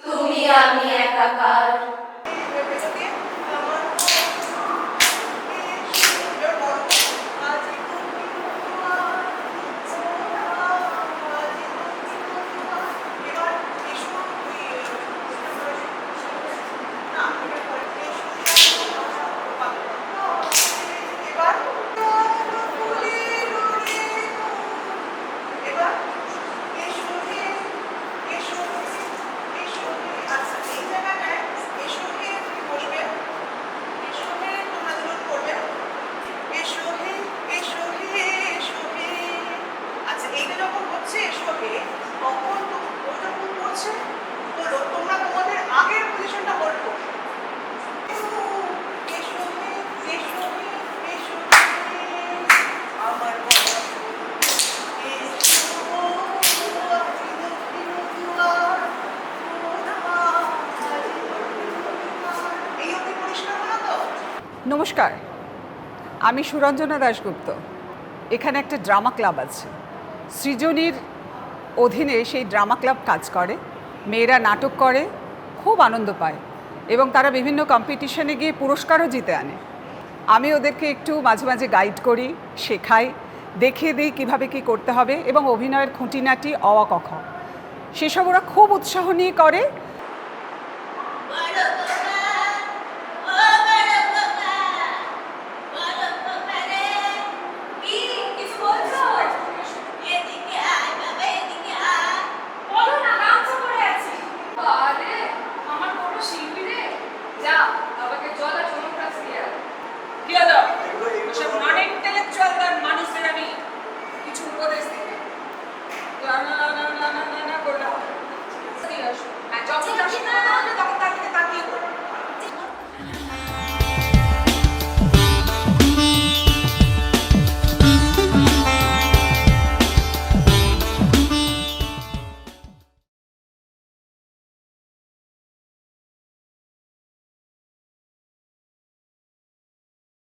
তুমি আমি একাকার। নমস্কার, আমি সুরঞ্জনা দাশগুপ্ত। এখানে একটা ড্রামা ক্লাব আছে, সৃজনীর অধীনে সেই ড্রামা ক্লাব কাজ করে। মেয়েরা নাটক করে, খুব আনন্দ পায় এবং তারা বিভিন্ন কম্পিটিশনে গিয়ে পুরস্কারও জিতে আনে। আমি ওদেরকে একটু মাঝে মাঝে গাইড করি, শেখাই, দেখিয়ে দিই কীভাবে কী করতে হবে এবং অভিনয়ের খুঁটিনাটি অ আ ক খ সেসব ওরা খুব উৎসাহ নিয়ে করে